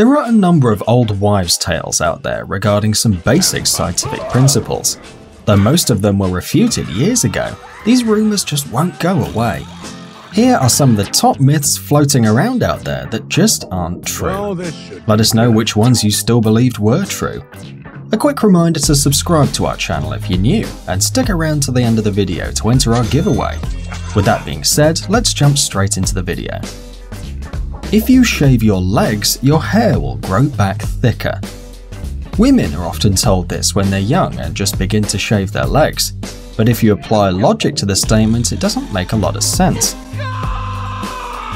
There are a number of old wives' tales out there regarding some basic scientific principles. Though most of them were refuted years ago, these rumours just won't go away. Here are some of the top myths floating around out there that just aren't true. Let us know which ones you still believed were true. A quick reminder to subscribe to our channel if you're new, and stick around to the end of the video to enter our giveaway. With that being said, let's jump straight into the video. If you shave your legs, your hair will grow back thicker. Women are often told this when they're young and just begin to shave their legs, but if you apply logic to the statement, it doesn't make a lot of sense.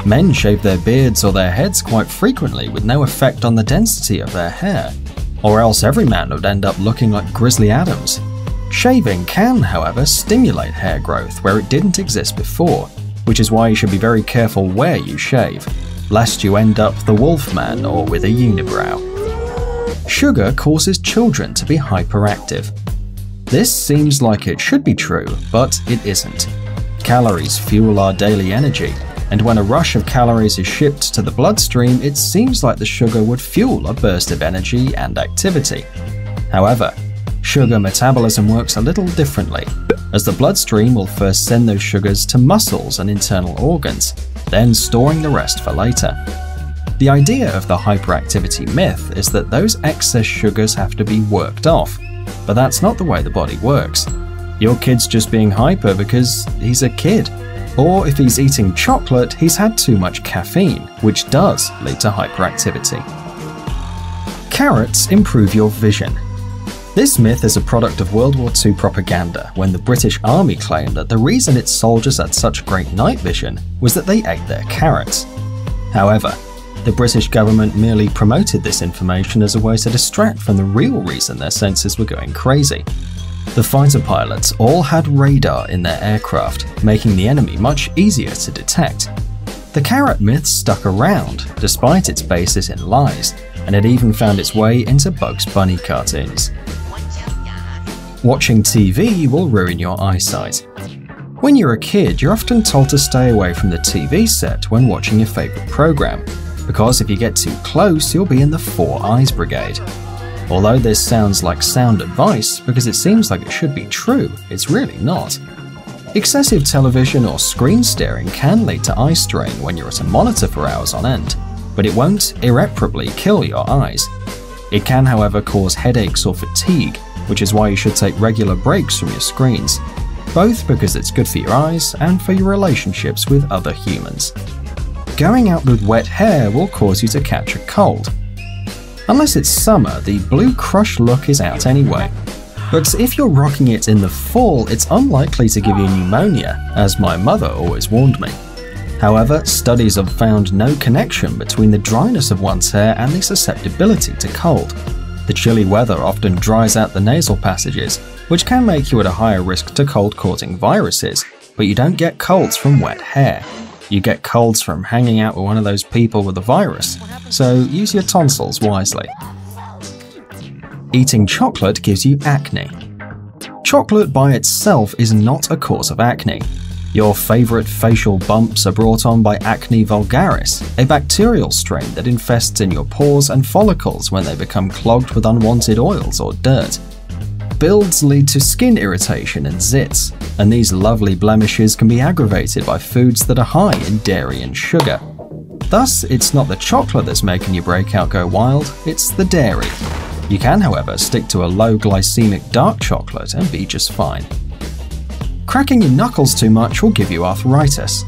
Men shave their beards or their heads quite frequently with no effect on the density of their hair, or else every man would end up looking like Grizzly Adams. Shaving can, however, stimulate hair growth where it didn't exist before, which is why you should be very careful where you shave, lest you end up the Wolfman or with a unibrow. Sugar causes children to be hyperactive. This seems like it should be true, but it isn't. Calories fuel our daily energy, and when a rush of calories is shipped to the bloodstream, it seems like the sugar would fuel a burst of energy and activity. However, sugar metabolism works a little differently, as the bloodstream will first send those sugars to muscles and internal organs, then storing the rest for later. The idea of the hyperactivity myth is that those excess sugars have to be worked off, but that's not the way the body works. Your kid's just being hyper because he's a kid. Or if he's eating chocolate, he's had too much caffeine, which does lead to hyperactivity. Carrots improve your vision. This myth is a product of World War II propaganda, when the British Army claimed that the reason its soldiers had such great night vision was that they ate their carrots. However, the British government merely promoted this information as a way to distract from the real reason their senses were going crazy. The fighter pilots all had radar in their aircraft, making the enemy much easier to detect. The carrot myth stuck around, despite its basis in lies, and it even found its way into Bugs Bunny cartoons. Watching TV will ruin your eyesight. When you're a kid, you're often told to stay away from the TV set when watching your favourite program, because if you get too close, you'll be in the 4 eyes brigade. Although this sounds like sound advice because it seems like it should be true, it's really not. Excessive television or screen staring can lead to eye strain when you're at a monitor for hours on end, but it won't irreparably kill your eyes. It can, however, cause headaches or fatigue, which is why you should take regular breaks from your screens, both because it's good for your eyes and for your relationships with other humans. Going out with wet hair will cause you to catch a cold. Unless it's summer, the blue crush look is out anyway. But if you're rocking it in the fall, it's unlikely to give you pneumonia, as my mother always warned me. However, studies have found no connection between the dryness of one's hair and the susceptibility to cold. The chilly weather often dries out the nasal passages, which can make you at a higher risk to cold-causing viruses, but you don't get colds from wet hair. You get colds from hanging out with one of those people with the virus, so use your tonsils wisely. Eating chocolate gives you acne. Chocolate by itself is not a cause of acne. Your favourite facial bumps are brought on by acne vulgaris, a bacterial strain that infests in your pores and follicles when they become clogged with unwanted oils or dirt. Builds lead to skin irritation and zits, and these lovely blemishes can be aggravated by foods that are high in dairy and sugar. Thus, it's not the chocolate that's making your breakout go wild, it's the dairy. You can, however, stick to a low glycemic dark chocolate and be just fine. Cracking your knuckles too much will give you arthritis.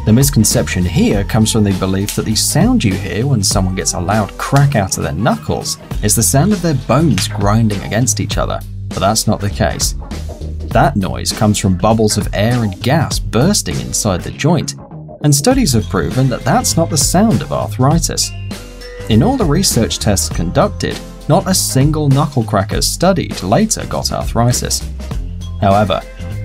The misconception here comes from the belief that the sound you hear when someone gets a loud crack out of their knuckles is the sound of their bones grinding against each other, but that's not the case. That noise comes from bubbles of air and gas bursting inside the joint, and studies have proven that that's not the sound of arthritis. In all the research tests conducted, not a single knuckle cracker studied later got arthritis. However,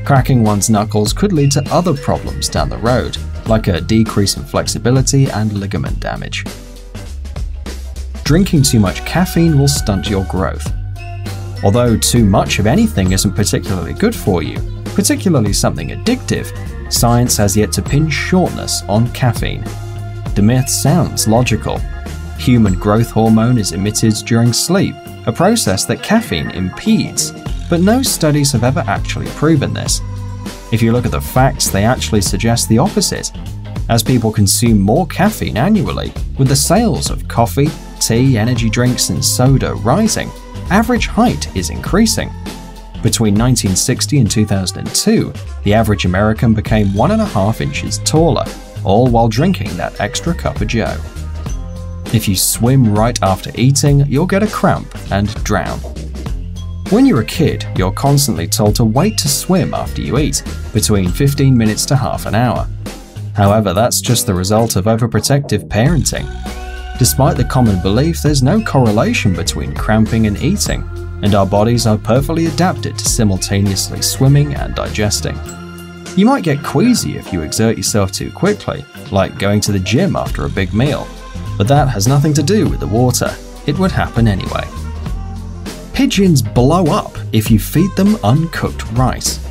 cracking one's knuckles could lead to other problems down the road, like a decrease in flexibility and ligament damage. Drinking too much caffeine will stunt your growth. Although too much of anything isn't particularly good for you, particularly something addictive, science has yet to pin shortness on caffeine. The myth sounds logical. Human growth hormone is emitted during sleep, a process that caffeine impedes, but no studies have ever actually proven this. If you look at the facts, they actually suggest the opposite. As people consume more caffeine annually, with the sales of coffee, tea, energy drinks, and soda rising, average height is increasing. Between 1960 and 2002, the average American became 1.5 inches taller, all while drinking that extra cup of joe. If you swim right after eating, you'll get a cramp and drown. When you're a kid, you're constantly told to wait to swim after you eat, between 15 minutes to half an hour. However, that's just the result of overprotective parenting. Despite the common belief, there's no correlation between cramping and eating, and our bodies are perfectly adapted to simultaneously swimming and digesting. You might get queasy if you exert yourself too quickly, like going to the gym after a big meal, but that has nothing to do with the water. It would happen anyway. Pigeons blow up if you feed them uncooked rice.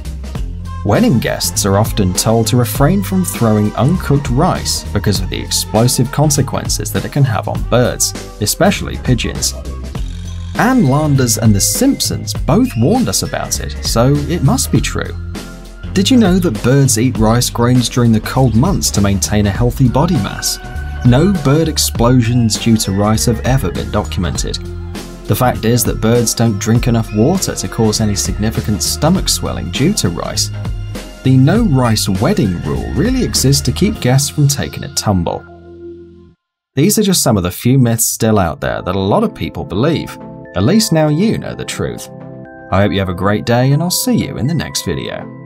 Wedding guests are often told to refrain from throwing uncooked rice because of the explosive consequences that it can have on birds, especially pigeons. Ann Landers and The Simpsons both warned us about it, so it must be true. Did you know that birds eat rice grains during the cold months to maintain a healthy body mass? No bird explosions due to rice have ever been documented. The fact is that birds don't drink enough water to cause any significant stomach swelling due to rice. The no rice wedding rule really exists to keep guests from taking a tumble. These are just some of the few myths still out there that a lot of people believe. At least now you know the truth. I hope you have a great day, and I'll see you in the next video.